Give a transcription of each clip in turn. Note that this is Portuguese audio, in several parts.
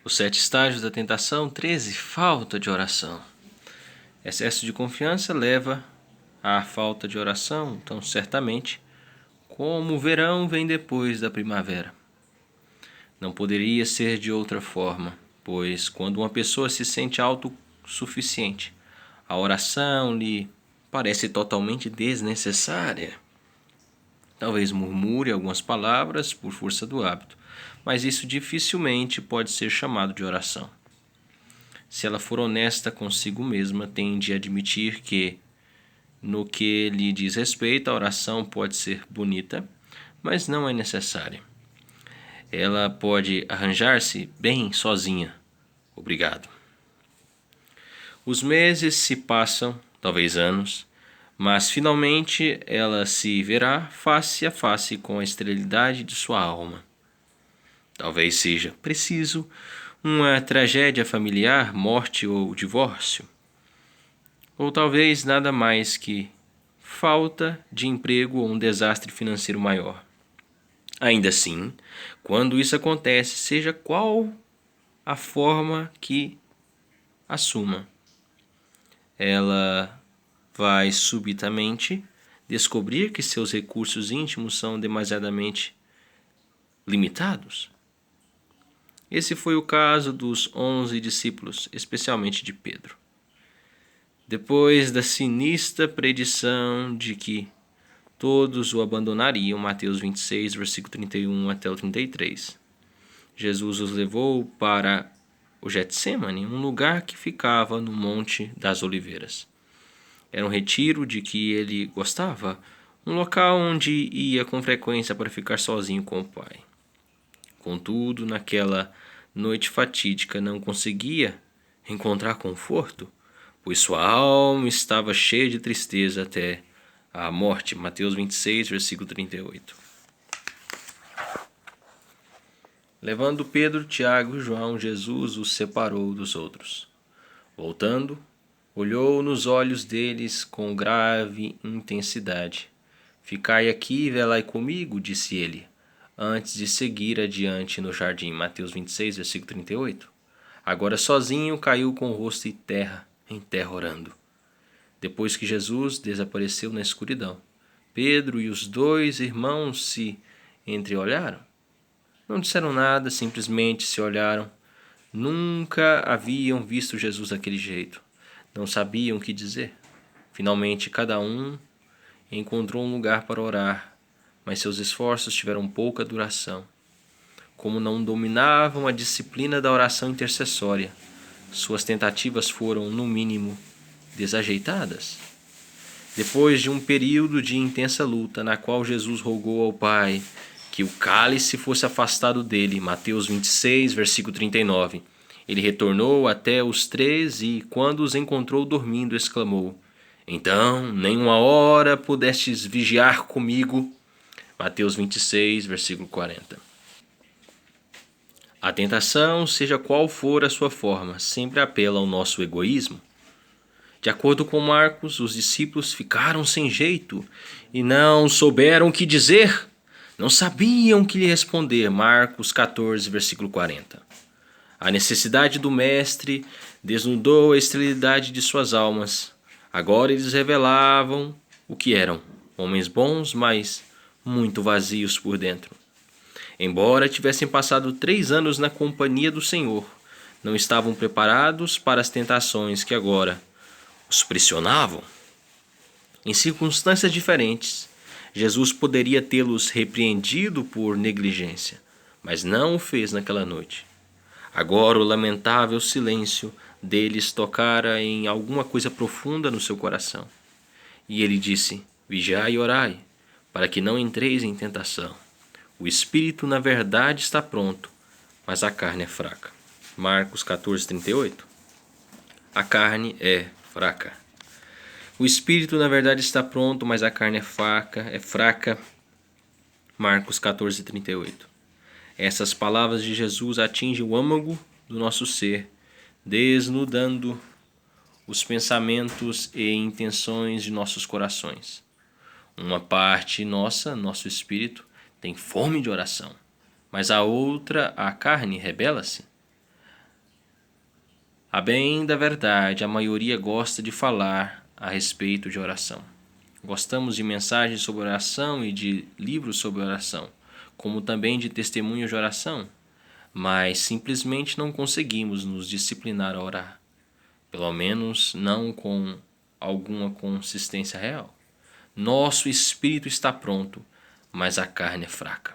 Os 7 estágios da tentação. 13. Falta de oração. Excesso de confiança leva à falta de oração. Então, certamente, como o verão vem depois da primavera. Não poderia ser de outra forma, pois quando uma pessoa se sente autossuficiente, a oração lhe parece totalmente desnecessária. Talvez murmure algumas palavras por força do hábito, mas isso dificilmente pode ser chamado de oração. Se ela for honesta consigo mesma, tem de admitir que, no que lhe diz respeito, a oração pode ser bonita, mas não é necessária. Ela pode arranjar-se bem sozinha. Obrigado. Os meses se passam, talvez anos, mas finalmente ela se verá face a face com a esterilidade de sua alma. Talvez seja preciso uma tragédia familiar, morte ou divórcio. Ou talvez nada mais que falta de emprego ou um desastre financeiro maior. Ainda assim, quando isso acontece, seja qual a forma que assuma, ela vai subitamente descobrir que seus recursos íntimos são demasiadamente limitados. Esse foi o caso dos 11 discípulos, especialmente de Pedro. Depois da sinistra predição de que todos o abandonariam, Mateus 26, versículo 31 até o 33. Jesus os levou para o Getsêmani, um lugar que ficava no Monte das Oliveiras. Era um retiro de que ele gostava, um local onde ia com frequência para ficar sozinho com o Pai. Contudo, naquela noite fatídica não conseguia encontrar conforto, pois sua alma estava cheia de tristeza até a morte. Mateus 26, versículo 38. Levando Pedro, Tiago e João, Jesus os separou dos outros. Voltando, olhou nos olhos deles com grave intensidade. Ficai aqui e velai comigo, disse ele, antes de seguir adiante no jardim. Mateus 26, versículo 38. Agora sozinho caiu com o rosto em terra orando. Depois que Jesus desapareceu na escuridão, Pedro e os 2 irmãos se entreolharam. Não disseram nada, simplesmente se olharam. Nunca haviam visto Jesus daquele jeito. Não sabiam o que dizer. Finalmente, cada um encontrou um lugar para orar, mas seus esforços tiveram pouca duração. Como não dominavam a disciplina da oração intercessória, suas tentativas foram, no mínimo, desajeitadas. Depois de um período de intensa luta, na qual Jesus rogou ao Pai que o cálice fosse afastado dele, Mateus 26, versículo 39, ele retornou até os 3 e, quando os encontrou dormindo, exclamou: Então, nem uma hora pudestes vigiar comigo. Mateus 26, versículo 40. A tentação, seja qual for a sua forma, sempre apela ao nosso egoísmo. De acordo com Marcos, os discípulos ficaram sem jeito e não souberam o que dizer. Não sabiam o que lhe responder. Marcos 14, versículo 40. A necessidade do mestre desnudou a esterilidade de suas almas. Agora eles revelavam o que eram: homens bons, mas muito vazios por dentro. Embora tivessem passado 3 anos na companhia do Senhor, não estavam preparados para as tentações que agora os pressionavam. Em circunstâncias diferentes, Jesus poderia tê-los repreendido por negligência, mas não o fez naquela noite. Agora o lamentável silêncio deles tocara em alguma coisa profunda no seu coração. E ele disse: Vigiai e orai, para que não entreis em tentação. O espírito, na verdade, está pronto, mas a carne é fraca. Marcos 14, 38. A carne é fraca. O espírito, na verdade, está pronto, mas a carne é fraca. Marcos 14, 38. Essas palavras de Jesus atingem o âmago do nosso ser, desnudando os pensamentos e intenções de nossos corações. Uma parte nossa, nosso espírito, tem fome de oração, mas a outra, a carne, rebela-se. A bem da verdade, a maioria gosta de falar a respeito de oração. Gostamos de mensagens sobre oração e de livros sobre oração, como também de testemunhos de oração, mas simplesmente não conseguimos nos disciplinar a orar, pelo menos não com alguma consistência real. Nosso espírito está pronto, mas a carne é fraca.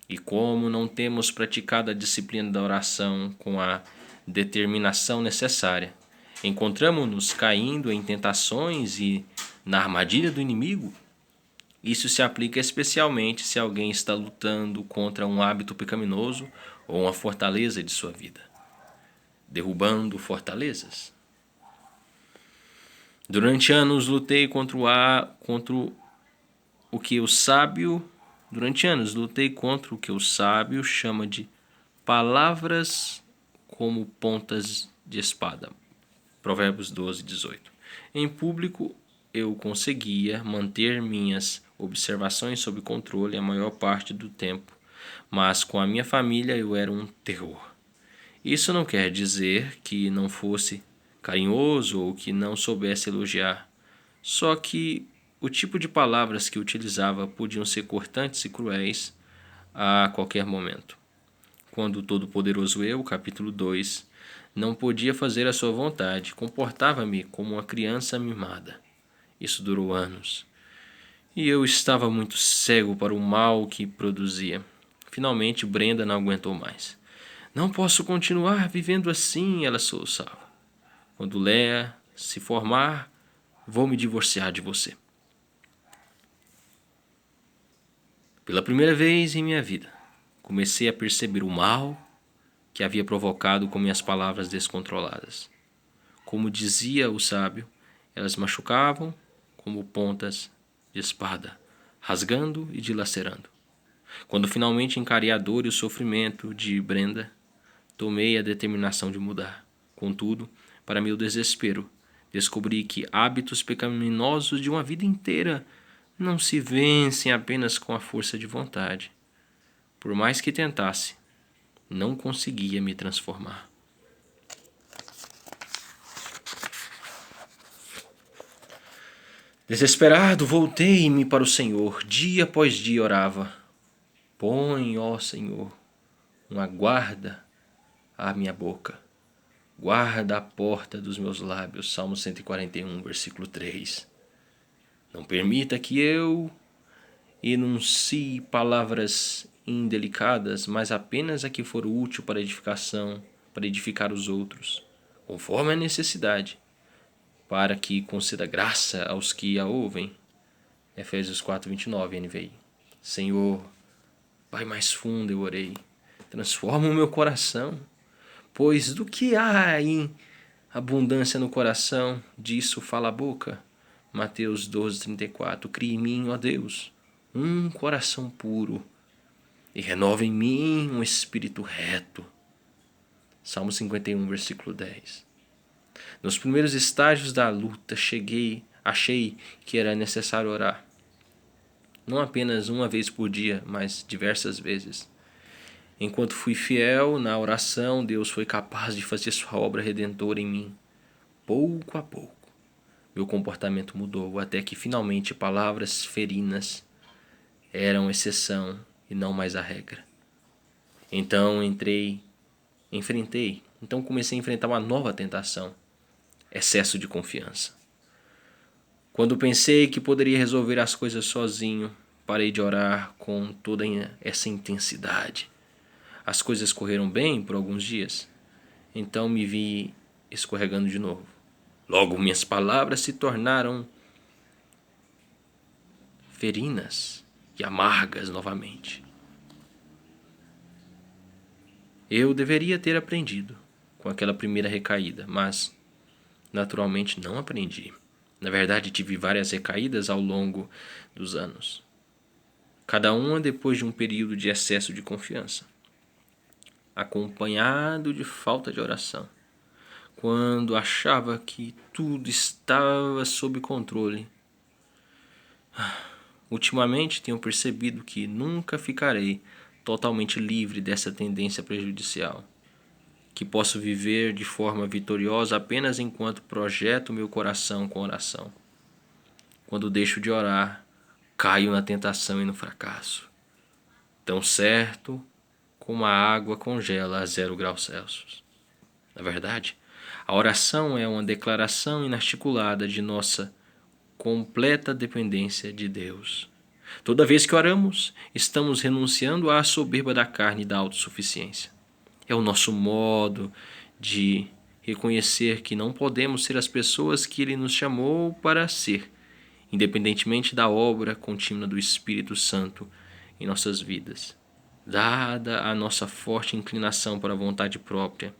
E como não temos praticado a disciplina da oração com a determinação necessária, encontramos-nos caindo em tentações e na armadilha do inimigo. Isso se aplica especialmente se alguém está lutando contra um hábito pecaminoso ou uma fortaleza de sua vida, derrubando fortalezas. Durante anos lutei contra o que o sábio chama de palavras como pontas de espada. Provérbios 12, 18. Em público, eu conseguia manter minhas observações sob controle a maior parte do tempo, mas com a minha família eu era um terror. Isso não quer dizer que não fosse carinhoso ou que não soubesse elogiar, só que o tipo de palavras que utilizava podiam ser cortantes e cruéis a qualquer momento. Quando o Todo-Poderoso Eu, capítulo 2, não podia fazer a sua vontade, comportava-me como uma criança mimada. Isso durou anos. E eu estava muito cego para o mal que produzia. Finalmente, Brenda não aguentou mais. Não posso continuar vivendo assim, ela soluçava. Quando Léa se formar, vou me divorciar de você. Pela primeira vez em minha vida, comecei a perceber o mal que havia provocado com minhas palavras descontroladas. Como dizia o sábio, elas machucavam como pontas de espada, rasgando e dilacerando. Quando finalmente encarei a dor e o sofrimento de Brenda, tomei a determinação de mudar. Contudo, para meu desespero, descobri que hábitos pecaminosos de uma vida inteira não se vencem apenas com a força de vontade. Por mais que tentasse, não conseguia me transformar. Desesperado, voltei-me para o Senhor. Dia após dia orava. Põe, ó Senhor, uma guarda à minha boca. Guarda a porta dos meus lábios. Salmo 141, versículo 3. Não permita que eu enuncie palavras indelicadas, mas apenas a que for útil para edificação, para edificar os outros, conforme a necessidade, para que conceda graça aos que a ouvem. Efésios 4, 29, NVI. Senhor, Pai mais fundo, eu orei. Transforma o meu coração, pois do que há em abundância no coração, disso fala a boca. Mateus 12, 34. Cria em mim, ó Deus, um coração puro e renova em mim um espírito reto. Salmo 51, versículo 10. Nos primeiros estágios da luta, achei que era necessário orar. Não apenas uma vez por dia, mas diversas vezes. Enquanto fui fiel na oração, Deus foi capaz de fazer sua obra redentora em mim. Pouco a pouco, meu comportamento mudou, até que finalmente palavras ferinas eram exceção e não mais a regra. Então comecei a enfrentar uma nova tentação: excesso de confiança. Quando pensei que poderia resolver as coisas sozinho, parei de orar com toda essa intensidade. As coisas correram bem por alguns dias, então me vi escorregando de novo. Logo minhas palavras se tornaram ferinas e amargas novamente. Eu deveria ter aprendido com aquela primeira recaída, mas naturalmente não aprendi. Na verdade, tive várias recaídas ao longo dos anos, cada uma depois de um período de excesso de confiança, acompanhado de falta de oração. Quando achava que tudo estava sob controle. Ultimamente tenho percebido que nunca ficarei totalmente livre dessa tendência prejudicial, que posso viver de forma vitoriosa apenas enquanto projeto meu coração com oração. Quando deixo de orar, caio na tentação e no fracasso. Tão certo como a água congela a 0 graus Celsius. Na verdade, a oração é uma declaração inarticulada de nossa completa dependência de Deus. Toda vez que oramos, estamos renunciando à soberba da carne e da autossuficiência. É o nosso modo de reconhecer que não podemos ser as pessoas que Ele nos chamou para ser, independentemente da obra contínua do Espírito Santo em nossas vidas. Dada a nossa forte inclinação para a vontade própria,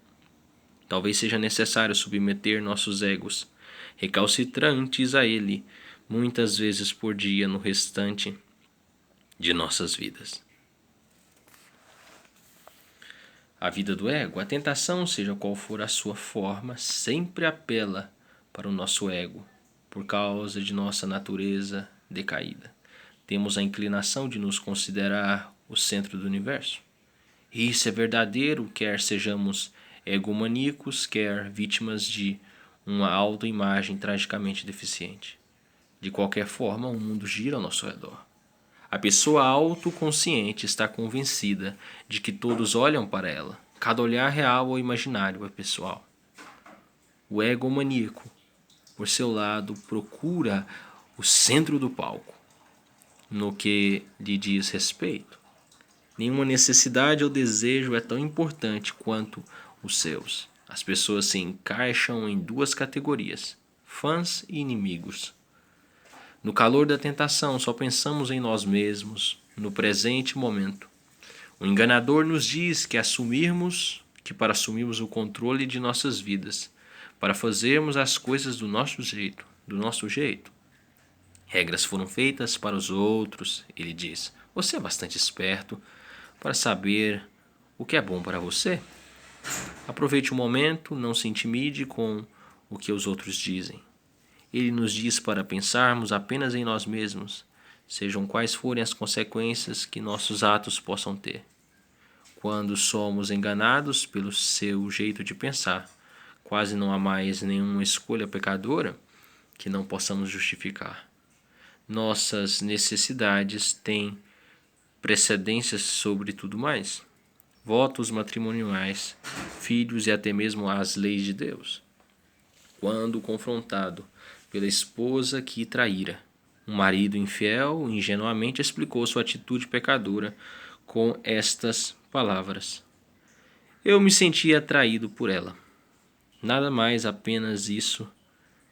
talvez seja necessário submeter nossos egos recalcitrantes a Ele, muitas vezes por dia no restante de nossas vidas. A vida do ego, a tentação, seja qual for a sua forma, sempre apela para o nosso ego, por causa de nossa natureza decaída. Temos a inclinação de nos considerar o centro do universo. E isso é verdadeiro, quer sejamos egomaníacos, quer vítimas de uma autoimagem tragicamente deficiente. De qualquer forma, o mundo gira ao nosso redor. A pessoa autoconsciente está convencida de que todos olham para ela. Cada olhar real ou imaginário é pessoal. O egomaníaco, por seu lado, procura o centro do palco, no que lhe diz respeito. Nenhuma necessidade ou desejo é tão importante quanto os seus. As pessoas se encaixam em 2 categorias: fãs e inimigos. No calor da tentação, só pensamos em nós mesmos, no presente momento. O enganador nos diz que para assumirmos o controle de nossas vidas, para fazermos as coisas do nosso jeito. Regras foram feitas para os outros, ele diz. Você é bastante esperto para saber o que é bom para você. Aproveite o momento, não se intimide com o que os outros dizem. Ele nos diz para pensarmos apenas em nós mesmos, sejam quais forem as consequências que nossos atos possam ter. Quando somos enganados pelo seu jeito de pensar, quase não há mais nenhuma escolha pecadora que não possamos justificar. Nossas necessidades têm precedências sobre tudo mais. Votos matrimoniais, filhos e até mesmo as leis de Deus. Quando confrontado pela esposa que traíra, um marido infiel ingenuamente explicou sua atitude pecadora com estas palavras: eu me sentia atraído por ela. Nada mais, apenas isso,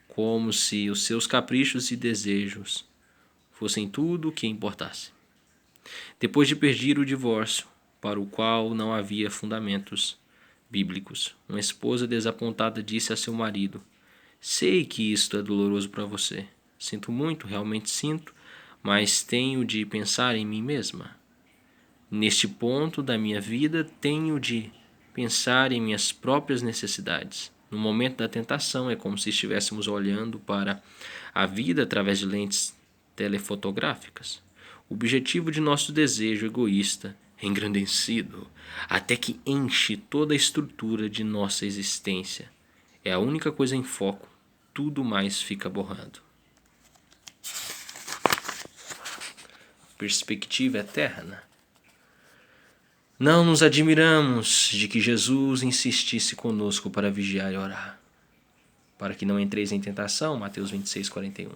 como se os seus caprichos e desejos fossem tudo o que importasse. Depois de pedir o divórcio, para o qual não havia fundamentos bíblicos, uma esposa desapontada disse a seu marido: sei que isto é doloroso para você. Sinto muito, realmente sinto, mas tenho de pensar em mim mesma. Neste ponto da minha vida, tenho de pensar em minhas próprias necessidades. No momento da tentação, é como se estivéssemos olhando para a vida através de lentes telefotográficas. O objetivo de nosso desejo egoísta é engrandecido até que enche toda a estrutura de nossa existência. É a única coisa em foco, tudo mais fica borrado. Perspectiva eterna. Não nos admiramos de que Jesus insistisse conosco para vigiar e orar, para que não entreis em tentação, Mateus 26:41.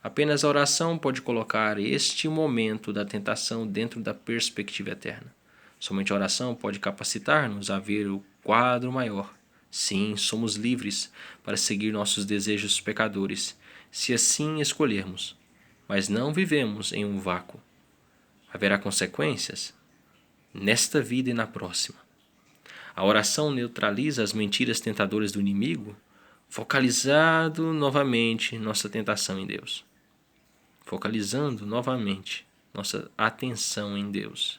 Apenas a oração pode colocar este momento da tentação dentro da perspectiva eterna. Somente a oração pode capacitar-nos a ver o quadro maior. Sim, somos livres para seguir nossos desejos pecadores, se assim escolhermos, mas não vivemos em um vácuo. Haverá consequências nesta vida e na próxima. A oração neutraliza as mentiras tentadoras do inimigo, focalizando novamente nossa tentação em Deus. Focalizando novamente nossa atenção em Deus.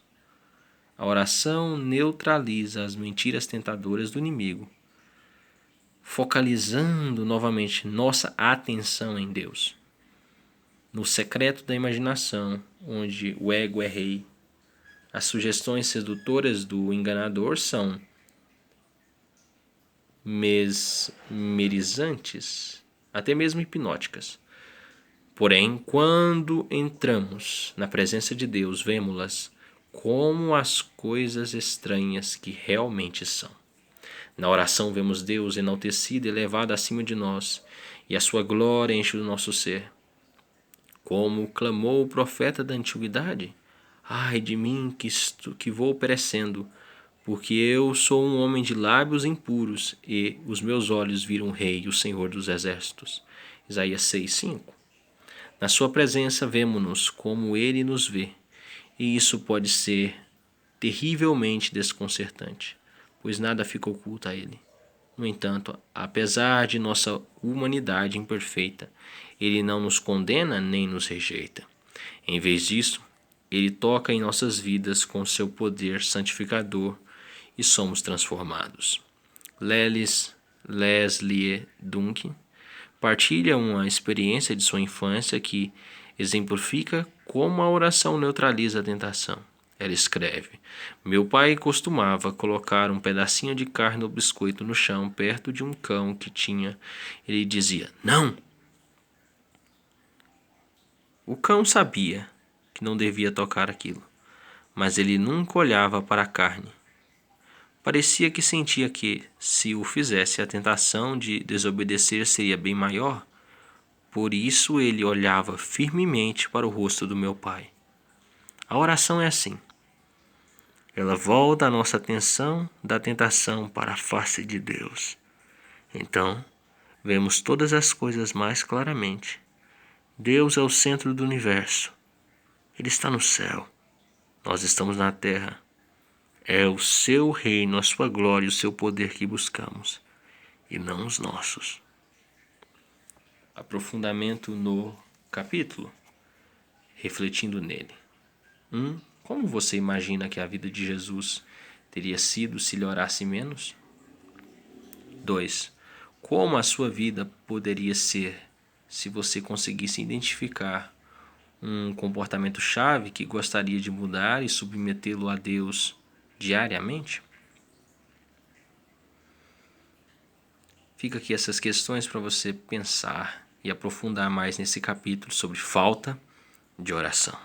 A oração neutraliza as mentiras tentadoras do inimigo, focalizando novamente nossa atenção em Deus. No secreto da imaginação, onde o ego é rei, as sugestões sedutoras do enganador são mesmerizantes, até mesmo hipnóticas. Porém, quando entramos na presença de Deus, vemos-las como as coisas estranhas que realmente são. Na oração vemos Deus enaltecido e elevado acima de nós, e a sua glória enche o nosso ser. Como clamou o profeta da antiguidade: ai de mim que vou perecendo, porque eu sou um homem de lábios impuros, e os meus olhos viram o Rei, o Senhor dos Exércitos. Isaías 6:5. Na sua presença vemo-nos como ele nos vê, e isso pode ser terrivelmente desconcertante, pois nada fica oculto a ele. No entanto, apesar de nossa humanidade imperfeita, ele não nos condena nem nos rejeita. Em vez disso, ele toca em nossas vidas com seu poder santificador e somos transformados. Leslie Duncan partilha uma experiência de sua infância que exemplifica como a oração neutraliza a tentação. Ela escreve: meu pai costumava colocar um pedacinho de carne ou biscoito no chão perto de um cão que tinha. Ele dizia: não! O cão sabia que não devia tocar aquilo, mas ele nunca olhava para a carne. Parecia que sentia que, se o fizesse, a tentação de desobedecer seria bem maior. Por isso ele olhava firmemente para o rosto do meu pai. A oração é assim. Ela volta a nossa atenção da tentação para a face de Deus. Então, vemos todas as coisas mais claramente. Deus é o centro do universo. Ele está no céu. Nós estamos na terra. É o seu reino, a sua glória e o seu poder que buscamos, e não os nossos. Aprofundamento no capítulo, refletindo nele. 1. Como você imagina que a vida de Jesus teria sido se ele orasse menos? 2. Como a sua vida poderia ser se você conseguisse identificar um comportamento-chave que gostaria de mudar e submetê-lo a Deus diariamente? Fica aqui essas questões para você pensar e aprofundar mais nesse capítulo sobre falta de oração.